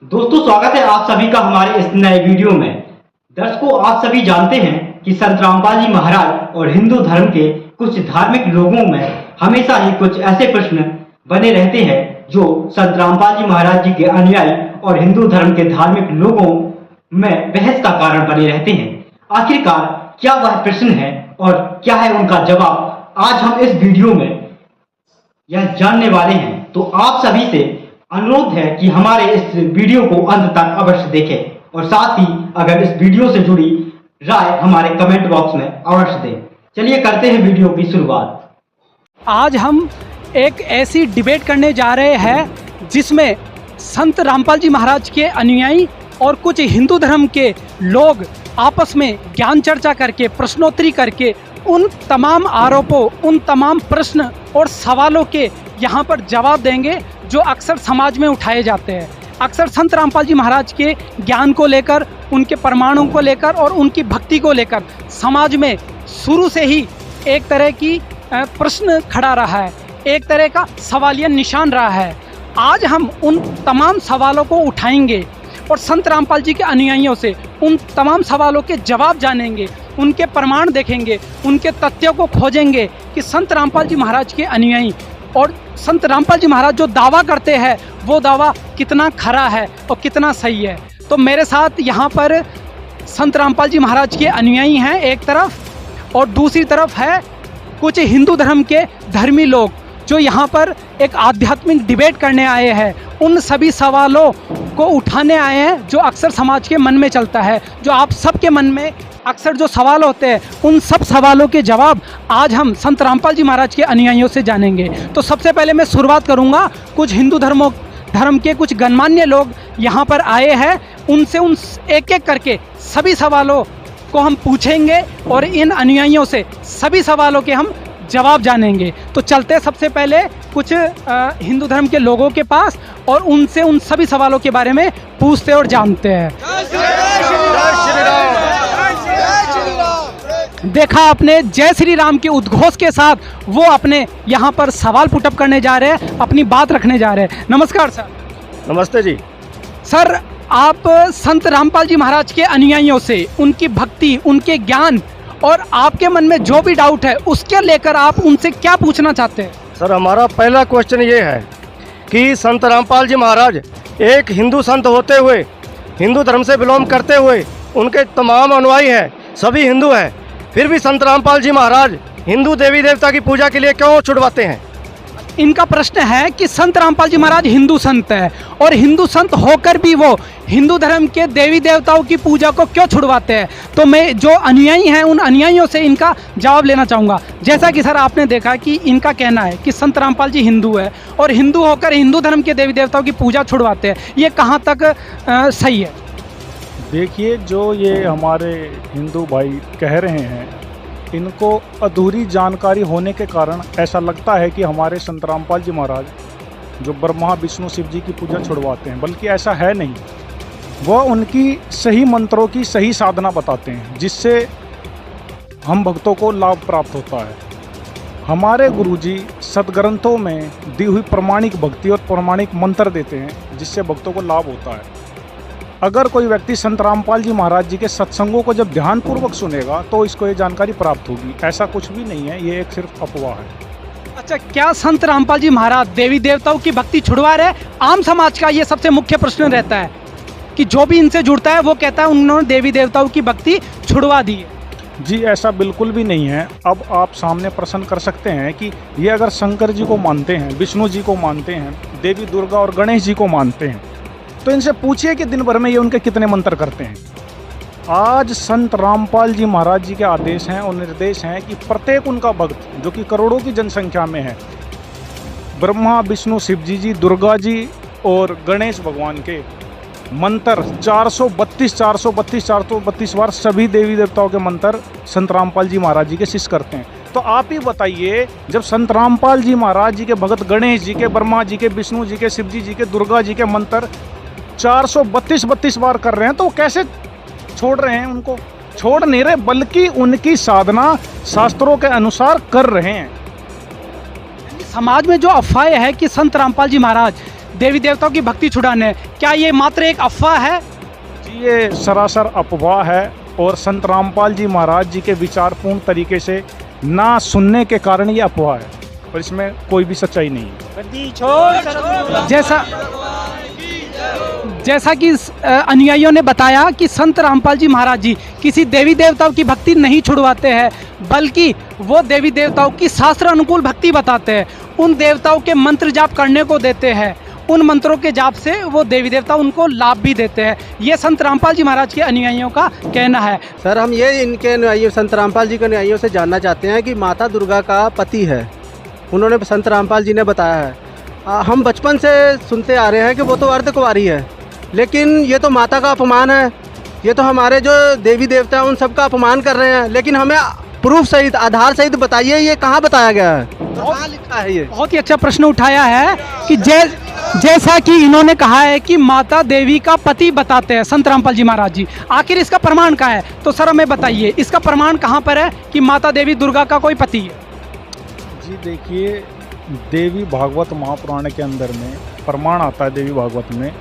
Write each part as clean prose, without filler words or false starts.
दोस्तों, स्वागत है आप सभी का हमारे इस नए वीडियो में। दर्शकों, आप सभी जानते हैं कि संत रामपाल जी महाराज और हिंदू धर्म के कुछ धार्मिक लोगों में हमेशा ही कुछ ऐसे प्रश्न बने रहते हैं जो संत रामपाल जी महाराज जी के अनुयायी और हिंदू धर्म के धार्मिक लोगों में बहस का कारण बने रहते हैं। आखिरकार क्या वह प्रश्न है और क्या है उनका जवाब, आज हम इस वीडियो में यह जानने वाले हैं। तो आप सभी से अनुरोध है कि हमारे इस वीडियो को अंत तक अवश्य देखें और साथ ही अगर इस वीडियो से जुड़ी राय हमारे कमेंट बॉक्स में अवश्य दें। चलिए करते हैं वीडियो की शुरुआत। आज हम एक ऐसी डिबेट करने जा रहे हैं जिसमें संत रामपाल जी महाराज के अनुयायी और कुछ हिंदू धर्म के लोग आपस में ज्ञान चर्चा करके, प्रश्नोत्तरी करके उन तमाम आरोपों, उन तमाम प्रश्न और सवालों के यहाँ पर जवाब देंगे जो अक्सर समाज में उठाए जाते हैं। अक्सर संत रामपाल जी महाराज के ज्ञान को लेकर, उनके प्रमाणों को लेकर और उनकी भक्ति को लेकर समाज में शुरू से ही एक तरह की प्रश्न खड़ा रहा है, एक तरह का सवालिया निशान रहा है। आज हम उन तमाम सवालों को उठाएंगे और संत रामपाल जी के अनुयायियों से उन तमाम सवालों के जवाब जानेंगे, उनके प्रमाण देखेंगे, उनके तथ्यों को खोजेंगे कि संत रामपाल जी महाराज के अनुयायी और संत रामपाल जी महाराज जो दावा करते हैं वो दावा कितना खरा है और कितना सही है। तो मेरे साथ यहाँ पर संत रामपाल जी महाराज के अनुयायी हैं एक तरफ, और दूसरी तरफ है कुछ हिंदू धर्म के धर्मी लोग जो यहाँ पर एक आध्यात्मिक डिबेट करने आए हैं। उन सभी सवालों को उठाने आए हैं जो अक्सर समाज के मन में चलता है, जो आप सबके मन में अक्सर जो सवाल होते हैं, उन सब सवालों के जवाब आज हम संत रामपाल जी महाराज के अनुयायियों से जानेंगे। तो सबसे पहले मैं शुरुआत करूंगा, कुछ हिंदू धर्म के कुछ गणमान्य लोग यहाँ पर आए हैं, उनसे एक एक करके सभी सवालों को हम पूछेंगे और इन अनुयायियों से सभी सवालों के हम जवाब जानेंगे। तो चलते हैं सबसे पहले कुछ हिंदू धर्म के लोगों के पास और उनसे उन सभी सवालों के बारे में पूछते और जानते हैं। देखा आपने, जय श्री राम के उद्घोष के साथ वो अपने यहाँ पर सवाल पुटअप करने जा रहे हैं, अपनी बात रखने जा रहे हैं। नमस्कार सर। नमस्ते जी। सर, आप संत रामपाल जी महाराज के अनुयायियों से उनकी भक्ति, उनके ज्ञान और आपके मन में जो भी डाउट है उसके लेकर आप उनसे क्या पूछना चाहते हैं? सर, हमारा पहला क्वेश्चन ये है कि संत रामपाल जी महाराज एक हिंदू संत होते हुए, हिंदू धर्म से बिलोंग करते हुए, उनके तमाम अनुयायी हैं, सभी हिंदू हैं, फिर भी संत रामपाल जी महाराज हिंदू देवी देवता की पूजा के लिए क्यों छुड़वाते हैं? इनका प्रश्न है कि संत रामपाल जी महाराज हिंदू संत है और हिंदू संत होकर भी वो हिंदू धर्म के देवी देवताओं की पूजा को क्यों छुड़वाते हैं। तो मैं जो अनुयायी हैं उन अनुयायियों से इनका जवाब लेना चाहूँगा। जैसा कि सर आपने देखा कि इनका कहना है कि संत रामपाल जी हिंदू है और हिंदू होकर हिंदू धर्म के देवी देवताओं की पूजा छुड़वाते हैं, ये कहाँ तक सही है? देखिए, जो ये हमारे हिंदू भाई कह रहे हैं, इनको अधूरी जानकारी होने के कारण ऐसा लगता है कि हमारे संत रामपाल जी महाराज जो ब्रह्मा विष्णु शिव जी की पूजा छुड़वाते हैं, बल्कि ऐसा है नहीं। वह उनकी सही मंत्रों की सही साधना बताते हैं जिससे हम भक्तों को लाभ प्राप्त होता है। हमारे गुरुजी सदग्रंथों में दी हुई प्रमाणिक भक्ति और प्रमाणिक मंत्र देते हैं जिससे भक्तों को लाभ होता है। अगर कोई व्यक्ति संत रामपाल जी महाराज जी के सत्संगों को जब ध्यानपूर्वक सुनेगा तो इसको ये जानकारी प्राप्त होगी। ऐसा कुछ भी नहीं है, ये एक सिर्फ अफवाह है। अच्छा, क्या संत रामपाल जी महाराज देवी देवताओं की भक्ति छुड़वा रहे? आम समाज का ये सबसे मुख्य प्रश्न रहता है कि जो भी इनसे जुड़ता है वो कहता है उन्होंने देवी देवताओं की भक्ति छुड़वा दी है। जी, ऐसा बिल्कुल भी नहीं है। अब आप सामने प्रश्न कर सकते हैं कि ये अगर शंकर जी को मानते हैं, विष्णु जी को मानते हैं, देवी दुर्गा और गणेश जी को मानते हैं, तो इनसे पूछिए कि दिन भर में ये उनके कितने मंत्र करते हैं। आज संत रामपाल जी महाराज जी के आदेश हैं और निर्देश हैं कि प्रत्येक उनका भक्त, जो कि करोड़ों की जनसंख्या में है, ब्रह्मा विष्णु शिव जी, दुर्गा जी और गणेश भगवान के मंत्र 432 बार सभी देवी देवताओं के मंत्र संत रामपाल जी महाराज जी के शिष्य करते हैं। तो आप ही बताइए, जब संत रामपाल जी महाराज जी के भगत गणेश जी के, ब्रह्मा जी के, विष्णु जी के, शिव जी के, दुर्गा जी के मंत्र 432 बार कर रहे हैं, तो वो कैसे छोड़ रहे हैं? उनको छोड़ नहीं रहे, बल्कि उनकी साधना शास्त्रों के अनुसार कर रहे हैं। समाज में जो अफवाह है कि संत रामपाल जी महाराज देवी देवताओं की भक्ति छुड़ाने, क्या ये मात्र एक अफवाह है? जी ये सरासर अफवाह है और संत रामपाल जी महाराज जी के विचारपूर्ण तरीके से ना सुनने के कारण ये अफवाह है और इसमें कोई भी सच्चाई नहीं है। जैसा कि अनुयायियों ने बताया कि संत रामपाल जी महाराज जी किसी देवी देवताओं की भक्ति नहीं छुड़वाते हैं, बल्कि वो देवी देवताओं की शास्त्र अनुकूल भक्ति बताते हैं। उन देवताओं के मंत्र जाप करने को देते हैं, उन मंत्रों के जाप से वो देवी देवता उनको लाभ भी देते हैं। ये संत रामपाल जी महाराज के अनुयायियों का कहना है। सर, हम ये इनके अनुयायियों, संत रामपाल जी के अनुयायियों से जानना चाहते हैं कि माता दुर्गा का पति है, उन्होंने संत रामपाल जी ने बताया है। हम बचपन से सुनते आ रहे हैं कि वो तो अर्धकुंवारी है, लेकिन ये तो माता का अपमान है, ये तो हमारे जो देवी देवता हैं उन सब का अपमान कर रहे हैं। लेकिन हमें प्रूफ सहित, आधार सहित बताइए ये कहाँ बताया गया है, कहाँ लिखा है? ये बहुत ही अच्छा प्रश्न उठाया है कि जैसा कि इन्होंने कहा है कि माता देवी का पति बताते हैं संत रामपाल जी महाराज जी, आखिर इसका प्रमाण कहाँ है? तो सर हमें बताइए इसका प्रमाण कहाँ पर है कि माता देवी दुर्गा का कोई पति है? जी देखिए, देवी भागवत महापुराण के अंदर में प्रमाण आता है, देवी भागवत में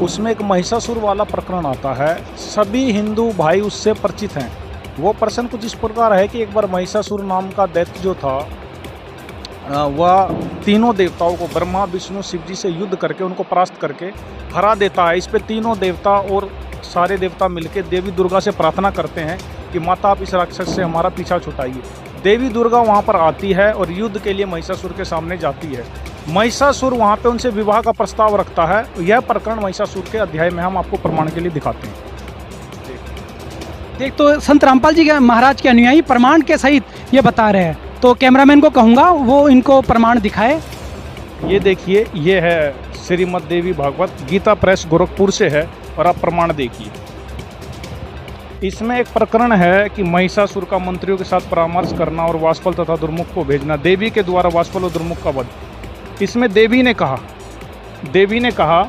उसमें एक महिषासुर वाला प्रकरण आता है। सभी हिंदू भाई उससे परिचित हैं। वो प्रश्न कुछ इस प्रकार है कि एक बार महिषासुर नाम का दैत्य जो था वह तीनों देवताओं को, ब्रह्मा विष्णु शिव जी से युद्ध करके उनको परास्त करके हरा देता है। इस पे तीनों देवता और सारे देवता मिलकर देवी दुर्गा से प्रार्थना करते हैं कि माता आप इस राक्षस से हमारा पीछा छुटाइए। देवी दुर्गा वहाँ पर आती है और युद्ध के लिए महिषासुर के सामने जाती है। महिषासुर वहाँ पे उनसे विवाह का प्रस्ताव रखता है। यह प्रकरण महिषासुर के अध्याय में हम आपको प्रमाण के लिए दिखाते हैं। देख, तो संत रामपाल जी के महाराज के अनुयायी प्रमाण के सहित ये बता रहे हैं, तो कैमरामैन को कहूँगा वो इनको प्रमाण दिखाए। ये देखिए, ये है श्रीमद देवी भागवत, गीता प्रेस गोरखपुर से है और आप प्रमाण देखिए। इसमें एक प्रकरण है कि महिषासुर का मंत्रियों के साथ परामर्श करना और वाष्फल तथा दुर्मुख को भेजना, देवी के द्वारा वाष्फल और दुर्मुख का वध। इसमें देवी ने कहा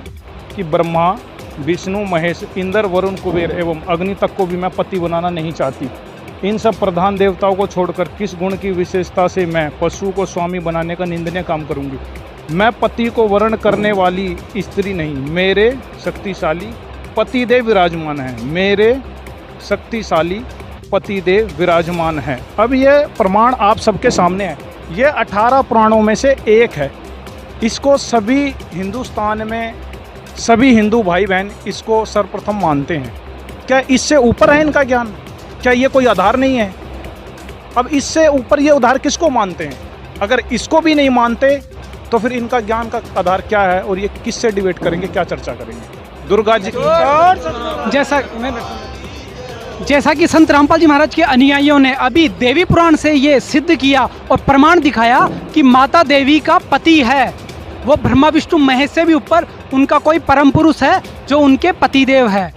कि ब्रह्मा विष्णु महेश इंद्र वरुण कुबेर एवं अग्नि तक को भी मैं पति बनाना नहीं चाहती। इन सब प्रधान देवताओं को छोड़कर किस गुण की विशेषता से मैं पशु को स्वामी बनाने का निंदनीय काम करूंगी? मैं पति को वर्ण करने वाली स्त्री नहीं, मेरे शक्तिशाली पतिदेव विराजमान हैं, मेरे शक्तिशाली पतिदेव विराजमान हैं। अब ये प्रमाण आप सबके सामने है। ये 18 पुराणों में से एक है। इसको सभी हिंदुस्तान में सभी हिंदू भाई बहन इसको सर्वप्रथम मानते हैं। क्या इससे ऊपर है इनका ज्ञान? क्या ये कोई आधार नहीं है? अब इससे ऊपर ये आधार किसको मानते हैं? अगर इसको भी नहीं मानते तो फिर इनका ज्ञान का आधार क्या है और ये किससे डिबेट करेंगे, क्या चर्चा करेंगे? दुर्गा जी जैसा कि संत रामपाल जी महाराज के अनुयायियों ने अभी देवी पुराण से ये सिद्ध किया और प्रमाण दिखाया कि माता देवी का पति है, वो ब्रह्मा विष्णु महेश से भी ऊपर उनका कोई परम पुरुष है जो उनके पतिदेव है,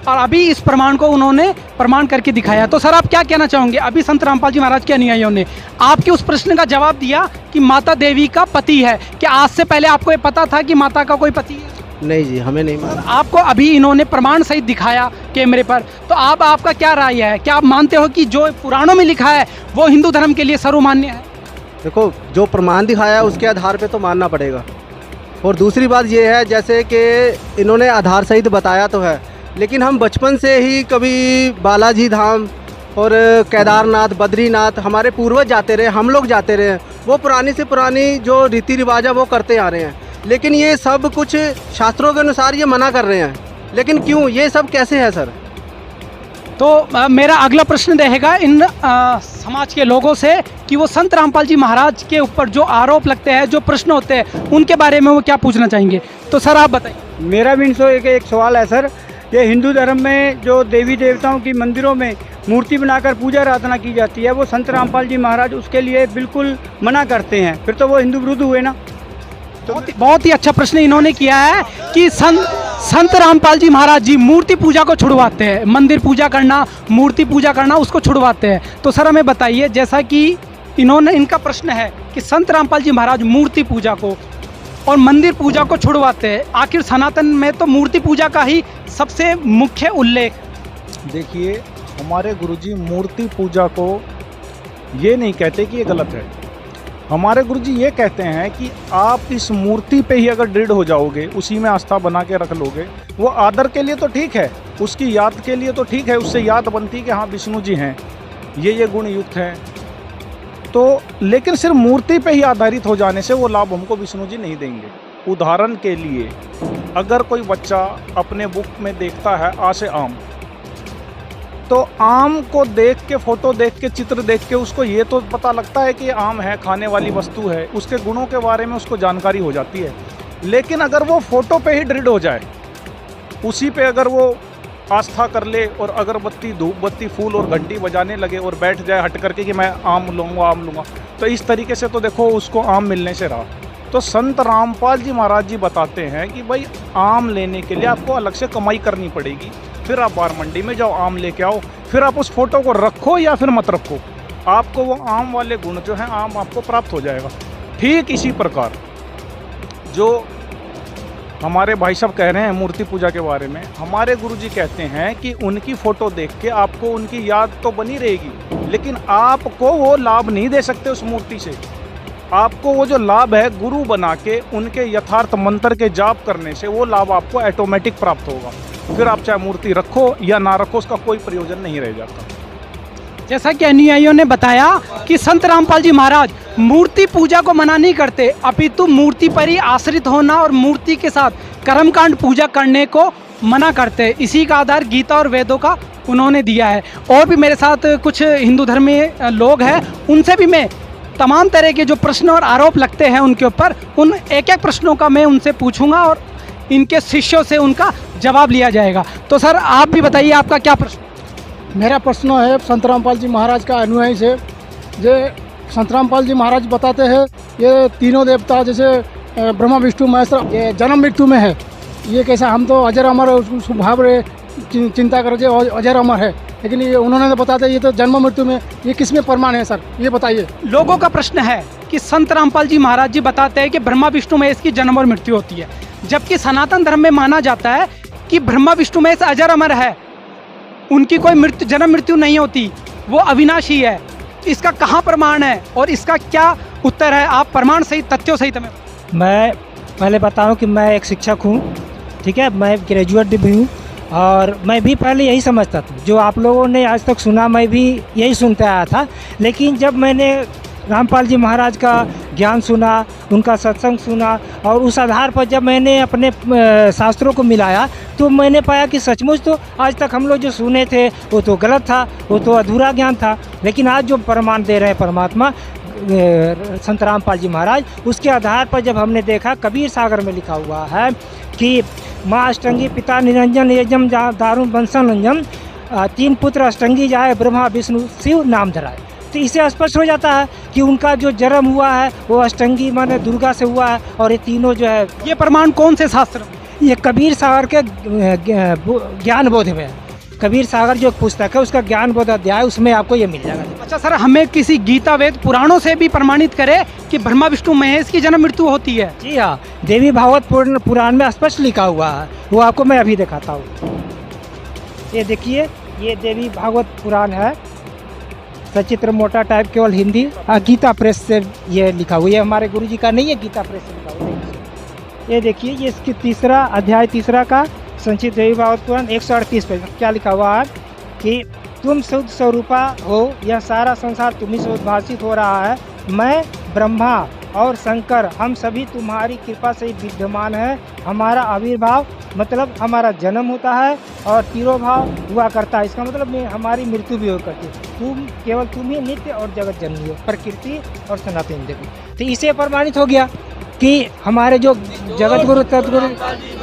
और अभी इस प्रमाण को उन्होंने प्रमाण करके दिखाया। तो सर आप क्या कहना चाहोगे? अभी संत रामपाल जी महाराज के अनुयायियों ने आपके उस प्रश्न का जवाब दिया कि माता देवी का पति है। क्या आज से पहले आपको ये पता था कि माता का कोई पति है? नहीं जी, हमें नहीं मालूम। आपको अभी इन्होंने प्रमाण सहित दिखाया कैमरे पर, तो आपका क्या राय है? क्या आप मानते हो कि जो पुराणों में लिखा है वो हिंदू धर्म के लिए सर्वमान्य है? देखो, जो प्रमाण दिखाया है उसके आधार पे तो मानना पड़ेगा। और दूसरी बात ये है, जैसे कि इन्होंने आधार सहित बताया तो है, लेकिन हम बचपन से ही कभी बालाजी धाम और केदारनाथ, बद्रीनाथ हमारे पूर्वज जाते रहे, हम लोग जाते रहे। वो पुरानी से पुरानी जो रीति रिवाज है वो करते आ रहे हैं, लेकिन ये सब कुछ शास्त्रों के अनुसार ये मना कर रहे हैं। लेकिन क्यों, ये सब कैसे है सर? तो मेरा अगला प्रश्न रहेगा इन समाज के लोगों से कि वो संत रामपाल जी महाराज के ऊपर जो आरोप लगते हैं, जो प्रश्न होते हैं, उनके बारे में वो क्या पूछना चाहेंगे। तो सर आप बताइए। मेरा भी इनसे एक सवाल है सर। ये हिंदू धर्म में जो देवी देवताओं की मंदिरों में मूर्ति बनाकर पूजा आराधना की जाती है, वो संत रामपाल जी महाराज उसके लिए बिल्कुल मना करते हैं, फिर तो वो हिंदू विरुद्ध हुए ना। तो बहुत ही अच्छा प्रश्न इन्होंने किया है कि संत रामपाल जी महाराज जी मूर्ति पूजा को छुड़वाते हैं, मंदिर पूजा करना, मूर्ति पूजा करना उसको छुड़वाते हैं। तो सर हमें बताइए, जैसा कि इनका प्रश्न है कि संत रामपाल जी महाराज मूर्ति पूजा को और मंदिर पूजा को छुड़वाते हैं, आखिर सनातन में तो मूर्ति पूजा का ही सबसे मुख्य उल्लेख। देखिए, हमारे गुरुजी मूर्ति पूजा को ये नहीं कहते कि ये गलत है। हमारे गुरुजी ये कहते हैं कि आप इस मूर्ति पे ही अगर दृढ़ हो जाओगे, उसी में आस्था बना के रख लोगे, वो आदर के लिए तो ठीक है, उसकी याद के लिए तो ठीक है, उससे याद बनती है कि हाँ विष्णु जी हैं, ये गुण युक्त हैं, तो लेकिन सिर्फ मूर्ति पे ही आधारित हो जाने से वो लाभ हमको विष्णु जी नहीं देंगे। उदाहरण के लिए अगर कोई बच्चा अपने बुक में देखता है आ से आम, तो आम को देख के, फोटो देख के, चित्र देख के उसको ये तो पता लगता है कि आम है, खाने वाली वस्तु है, उसके गुणों के बारे में उसको जानकारी हो जाती है। लेकिन अगर वो फोटो पे ही दृढ़ हो जाए, उसी पे अगर वो आस्था कर ले और अगरबत्ती, धूप बत्ती, फूल और घंटी बजाने लगे और बैठ जाए हट करके कि मैं आम लूँगा, तो इस तरीके से तो देखो उसको आम मिलने से रहा। तो संत रामपाल जी महाराज जी बताते हैं कि भाई आम लेने के लिए आपको अलग से कमाई करनी पड़ेगी, फिर आप बार मंडी में जाओ, आम लेके आओ, फिर आप उस फोटो को रखो या फिर मत रखो, आपको वो आम वाले गुण जो हैं आम आपको प्राप्त हो जाएगा। ठीक इसी प्रकार जो हमारे भाई साहब कह रहे हैं मूर्ति पूजा के बारे में, हमारे गुरुजी कहते हैं कि उनकी फ़ोटो देख के आपको उनकी याद तो बनी रहेगी, लेकिन आपको वो लाभ नहीं दे सकते उस मूर्ति से। आपको वो जो लाभ है गुरु बना के उनके यथार्थ मंत्र के जाप करने से वो लाभ आपको ऑटोमेटिक प्राप्त होगा। फिर आप चाहे मूर्ति रखो या ना रखो, उसका कोई प्रयोजन नहीं रह जाता। जैसा कि अनुयायियों ने बताया कि संत रामपाल जी महाराज मूर्ति पूजा को मना नहीं करते, अपितु मूर्ति पर ही आश्रित होना और मूर्ति के साथ कर्मकांड पूजा करने को मना करते। इसी का आधार गीता और वेदों का उन्होंने दिया है। और भी मेरे साथ कुछ हिंदू धर्म में लोग हैं, उनसे भी मैं तमाम तरह के जो प्रश्न और आरोप लगते हैं उनके ऊपर, उन एक एक प्रश्नों का मैं उनसे पूछूंगा और इनके शिष्यों से उनका जवाब लिया जाएगा। तो सर आप भी बताइए, आपका क्या प्रश्न? मेरा प्रश्न है संत रामपाल जी महाराज का अनुयायी से। जो संत रामपाल जी महाराज बताते हैं ये तीनों देवता जैसे ब्रह्मा विष्णु महेश ये जन्म मृत्यु में है, ये कैसा? हम तो अजर अमर उसको भाव रहे चिंता करके अजर अमर है, लेकिन ये उन्होंने तो बताते ये तो जन्म मृत्यु में, ये किस में प्रमाण है सर, ये बताइए। लोगों का प्रश्न है कि संत रामपाल जी महाराज जी बताते हैं कि ब्रह्मा विष्णु महेश की जन्म और मृत्यु होती है, जबकि सनातन धर्म में माना जाता है कि ब्रह्मा विष्णु महेश अजर अमर है, उनकी कोई जन्म मृत्यु नहीं होती, वो अविनाशी है। इसका कहाँ प्रमाण है और इसका क्या उत्तर है? आप प्रमाण सहित, तथ्यों सहित हमें। मैं पहले बताऊं कि मैं एक शिक्षक हूं, ठीक है, मैं ग्रेजुएट भी हूं और मैं भी पहले यही समझता था, जो आप लोगों ने आज तक सुना मैं भी यही सुनते आया था। लेकिन जब मैंने रामपाल जी महाराज का ज्ञान सुना, उनका सत्संग सुना और उस आधार पर जब मैंने अपने शास्त्रों को मिलाया तो मैंने पाया कि सचमुच तो आज तक हम लोग जो सुने थे वो तो गलत था, वो तो अधूरा ज्ञान था। लेकिन आज जो प्रमाण दे रहे हैं परमात्मा संत रामपाल जी महाराज, उसके आधार पर जब हमने देखा, कबीर सागर में लिखा हुआ है कि माँ अष्टंगी पिता निरंजन यजम दारुण वंशनंजन, तीन पुत्र अष्टंगी जाए ब्रह्मा विष्णु शिव नाम धराए। तो इससे स्पष्ट हो जाता है कि उनका जो जन्म हुआ है वो अष्टंगी माने दुर्गा से हुआ है और ये तीनों जो है, ये प्रमाण कौन से शास्त्र? ये कबीर सागर के ज्ञान बोध में है। कबीर सागर जो पुस्तक है उसका ज्ञान बोध अध्याय, उसमें आपको ये मिल जाएगा। अच्छा सर, हमें किसी गीता वेद पुराणों से भी प्रमाणित करे कि ब्रह्मा विष्णु महेश की जन्म मृत्यु होती है? जी हाँ, देवी भागवत पुराण में स्पष्ट लिखा हुआ है, वो आपको मैं अभी दिखाता हूँ। ये देखिए, ये देवी भागवत पुराण है, सचित्र मोटा टाइप, केवल हिंदी, गीता प्रेस से ये लिखा हुआ है। ये हमारे गुरुजी का नहीं है, गीता प्रेस से लिखा हुआ है। ये देखिए, ये इसकी तीसरा अध्याय, तीसरा का संचित देवी भागवत पुराण 138 पेज में क्या लिखा हुआ है कि तुम शुद्ध स्वरूपा हो, यह सारा संसार तुम्ही से उद्भासित हो रहा है। मैं ब्रह्मा और शंकर हम सभी तुम्हारी कृपा से ही विद्यमान है। हमारा आविर्भाव मतलब हमारा जन्म होता है और तिरोभाव हुआ करता है, इसका मतलब हमारी मृत्यु भी हो करती है। केवल तुम ही नित्य और जगत जननी हो, प्रकृति और सनातन देवी। तो इसे प्रमाणित हो गया कि हमारे जो जगत गुरु तत्गुरु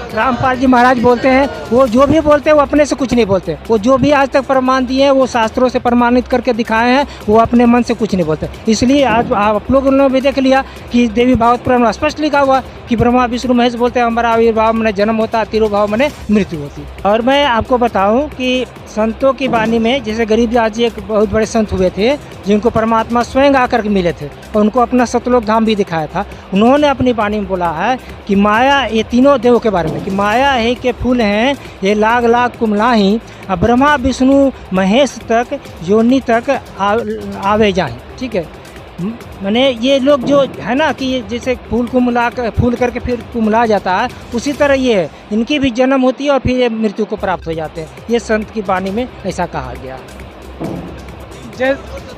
रामपाल जी महाराज बोलते हैं, वो जो भी बोलते हैं वो अपने से कुछ नहीं बोलते। वो जो भी आज तक प्रमाण दिए हैं वो शास्त्रों से प्रमाणित करके दिखाए हैं, वो अपने मन से कुछ नहीं बोलते। इसलिए आज आप लोगों ने भी देख लिया कि देवी भागवत पुराण में स्पष्ट लिखा हुआ कि ब्रह्मा विष्णु महेश बोलते हैं हमारा आविर्भाव मैंने जन्म होता है, तिरुभाव मैंने मृत्यु होती। और मैं आपको बताऊँ कि संतों की वाणी में, जैसे गरीबदास जी एक बहुत बड़े संत हुए थे जिनको परमात्मा स्वयं आकर के मिले थे और उनको अपना सतलोक धाम भी दिखाया था। उन्होंने अपनी वाणी में बोला है कि माया, ये तीनों देवों के बारे में, कि माया है के फूल हैं ये लाग लाग कुमलाही, ब्रह्मा विष्णु महेश तक योनि तक आवे जाए। ठीक है, माने ये लोग जो है ना कि ये जैसे फूल करके फिर कुम्हला जाता है, उसी तरह ये है, इनकी भी जन्म होती है और फिर ये मृत्यु को प्राप्त हो जाते हैं। ये संत की वाणी में ऐसा कहा गया।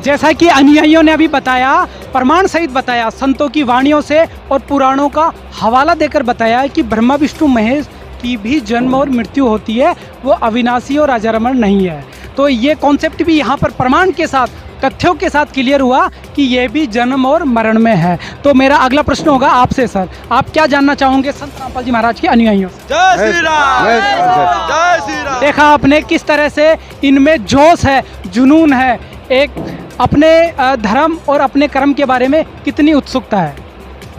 जैसा कि अनुयायियों ने अभी बताया, प्रमाण सहित बताया, संतों की वाणियों से और पुराणों का हवाला देकर बताया कि ब्रह्मा विष्णु महेश की भी जन्म और मृत्यु होती है, वो अविनाशी और अजरमर नहीं है। तो ये कॉन्सेप्ट भी यहाँ पर प्रमाण के साथ, तथ्यों के साथ क्लियर हुआ कि ये भी जन्म और मरण में है। तो मेरा अगला प्रश्न होगा आपसे सर, आप क्या जानना चाहोगे संत रामपाल जी महाराज के अनुयायियों से? जय श्री राम, जय श्री राम। देखा आपने किस तरह से इनमें जोश है, जुनून है, एक अपने धर्म और अपने कर्म के बारे में कितनी उत्सुकता है।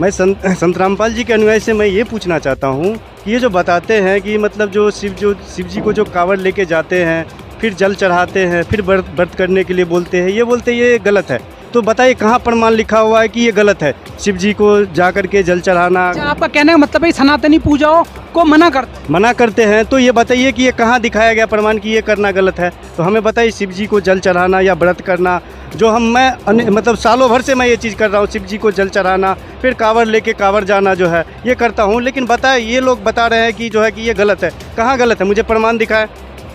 मैं संत रामपाल जी के अनुयायी से मैं ये पूछना चाहता हूँ कि ये जो बताते हैं कि मतलब जो शिव जी को जो कांवड़ लेके जाते हैं, फिर जल चढ़ाते हैं, फिर व्रत करने के लिए बोलते हैं, ये गलत है। तो बताइए कहाँ प्रमाण लिखा हुआ है कि ये गलत है, शिव जी को जा कर के जल चढ़ाना? अच्छा, आपका कहने का मतलब है सनातनी पूजाओं को मना करते हैं, तो ये बताइए कि ये कहाँ दिखाया गया प्रमाण कि ये करना गलत है? तो हमें बताइए, शिव जी को जल चढ़ाना या व्रत करना, जो मतलब सालों भर से मैं ये चीज़ कर रहा हूँ, शिव जी को जल चढ़ाना, फिर कांवड़ लेके कांवड़ जाना जो है ये करता हूँ, लेकिन बताए ये लोग बता रहे हैं कि जो है कि ये गलत है। कहाँ गलत है, मुझे प्रमाण दिखाए।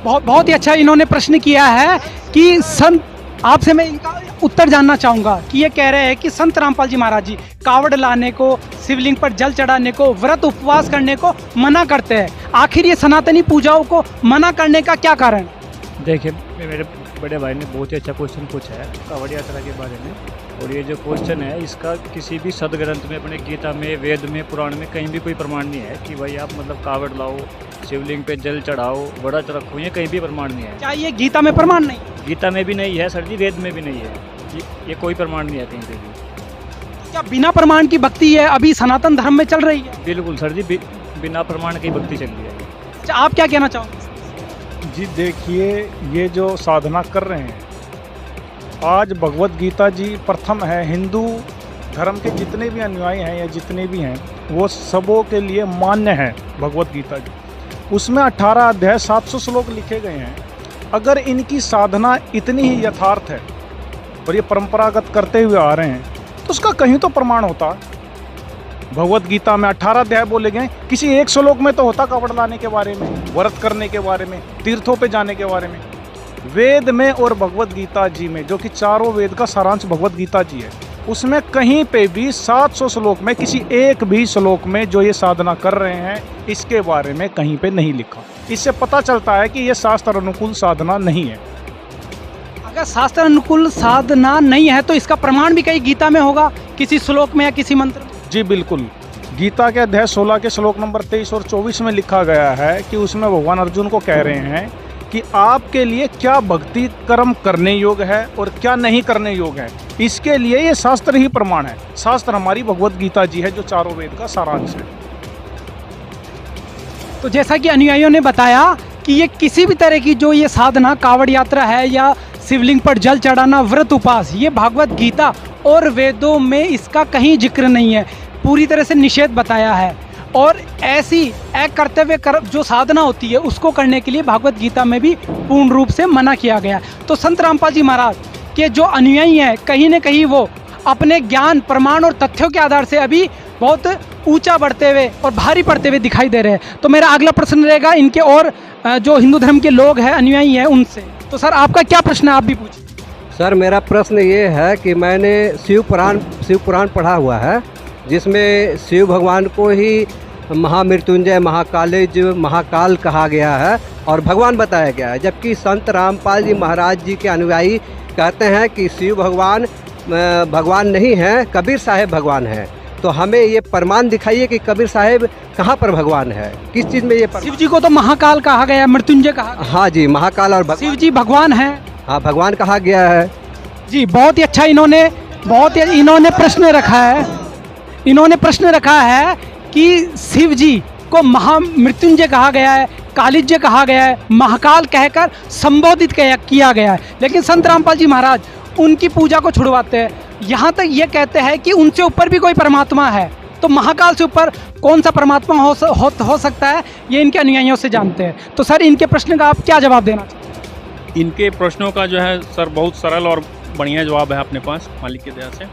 बहुत ही अच्छा इन्होंने प्रश्न किया है कि संत, आपसे मैं इनका उत्तर जानना चाहूँगा कि ये कह रहे हैं कि संत रामपाल जी महाराज जी कांवड़ लाने को, शिवलिंग पर जल चढ़ाने को, व्रत उपवास करने को मना करते हैं। आखिर ये सनातनी पूजाओं को मना करने का क्या कारण? देखिए, मेरे बड़े भाई ने बहुत ही अच्छा क्वेश्चन पूछा है कांवड़ यात्रा के बारे में, और ये जो क्वेश्चन है इसका किसी भी सदग्रंथ में, अपने गीता में, वेद में, पुराण में कहीं भी कोई प्रमाण नहीं है कि भाई आप मतलब कांवड़ लाओ, शिवलिंग पे जल चढ़ाओ, व्रत रखो, ये कहीं भी प्रमाण नहीं है। क्या ये गीता में प्रमाण नहीं? गीता में भी नहीं है सर जी, वेद में भी नहीं है, ये कोई प्रमाण नहीं है कहीं पे भी। क्या बिना प्रमाण की भक्ति है अभी सनातन धर्म में चल रही है? बिल्कुल सर जी, बिना प्रमाण की भक्ति चल रही है। अच्छा, आप क्या कहना चाहोगे? जी देखिए, ये जो साधना कर रहे हैं, आज भगवत गीता जी प्रथम है, हिंदू धर्म के जितने भी अनुयायी हैं या जितने भी हैं वो सबों के लिए मान्य है भगवत गीता जी। उसमें 18 अध्याय 700 श्लोक लिखे गए हैं। अगर इनकी साधना इतनी ही यथार्थ है और ये परंपरागत करते हुए आ रहे हैं तो उसका कहीं तो प्रमाण होता। भगवत गीता में 18 अध्याय बोले गए, किसी एक श्लोक में तो होता कांवड़ लाने के बारे में, व्रत करने के बारे में, तीर्थों पे जाने के बारे में। वेद में और भगवत गीता जी में, जो कि चारों वेद का सारांश भगवत गीता जी है, उसमें कहीं पे भी 700 श्लोक में किसी एक भी श्लोक में जो ये साधना कर रहे हैं इसके बारे में कहीं पे नहीं लिखा। इससे पता चलता है कि ये शास्त्र अनुकूल साधना नहीं है। अगर शास्त्र अनुकूल साधना नहीं है तो इसका प्रमाण भी कहीं गीता में होगा, किसी श्लोक में या किसी मंत्र में? जी बिल्कुल, गीता के अध्याय 16 के श्लोक नंबर 23 और 24 में लिखा गया है कि उसमें भगवान अर्जुन को कह रहे हैं कि आपके लिए क्या भक्ति कर्म करने योग्य है और क्या नहीं करने योग्य है, इसके लिए ये शास्त्र ही प्रमाण है। शास्त्र हमारी भगवत गीता जी है जो चारों वेद का सारांश है। तो जैसा कि अनुयायियों ने बताया कि ये किसी भी तरह की जो ये साधना, कांवड़ यात्रा है या शिवलिंग पर जल चढ़ाना, व्रत उपवास, ये भगवत गीता और वेदों में इसका कहीं जिक्र नहीं है, पूरी तरह से निषेध बताया है। और ऐसी एक कर्तव्य जो साधना होती है उसको करने के लिए भगवत गीता में भी पूर्ण रूप से मना किया गया। तो संत रामपाल जी महाराज के जो अनुयायी हैं, कहीं न कहीं वो अपने ज्ञान, प्रमाण और तथ्यों के आधार से अभी बहुत ऊंचा बढ़ते हुए और भारी पड़ते हुए दिखाई दे रहे हैं। तो मेरा अगला प्रश्न रहेगा इनके और जो हिंदू धर्म के लोग हैं, अनुयायी हैं, उनसे। तो सर आपका क्या प्रश्न है, आप भी पूछिए। सर मेरा प्रश्न ये है कि मैंने शिव पुराण पढ़ा हुआ है, जिसमें शिव भगवान को ही महामृत्युंजय, महाकाल कहा गया है और भगवान बताया गया है, जबकि संत रामपाल जी महाराज जी के अनुयायी कहते हैं कि शिव भगवान नहीं है, कबीर साहेब भगवान है। तो हमें ये प्रमाण दिखाइए कि कबीर साहेब कहाँ पर भगवान है, किस चीज़ में ये शिव जी को तो महाकाल कहा गया, मृत्युंजय कहा गया। हाँ जी, महाकाल और शिव जी भगवान है। हाँ, भगवान कहा गया है जी। बहुत ही अच्छा इन्होंने प्रश्न रखा है कि शिव जी को महामृत्युंजय कहा गया है, कालिज्य कहा गया है, महाकाल कहकर संबोधित किया गया है। लेकिन संत रामपाल जी महाराज उनकी पूजा को छुड़वाते हैं, यहाँ तक ये कहते हैं कि उनसे ऊपर भी कोई परमात्मा है। तो महाकाल से ऊपर कौन सा परमात्मा हो सकता है, ये इनके अनुयायियों से जानते हैं। तो सर इनके प्रश्न का आप क्या जवाब देना चाहते हैं? इनके प्रश्नों का जो है सर बहुत सरल और बढ़िया जवाब है अपने पास, मालिक की दया से।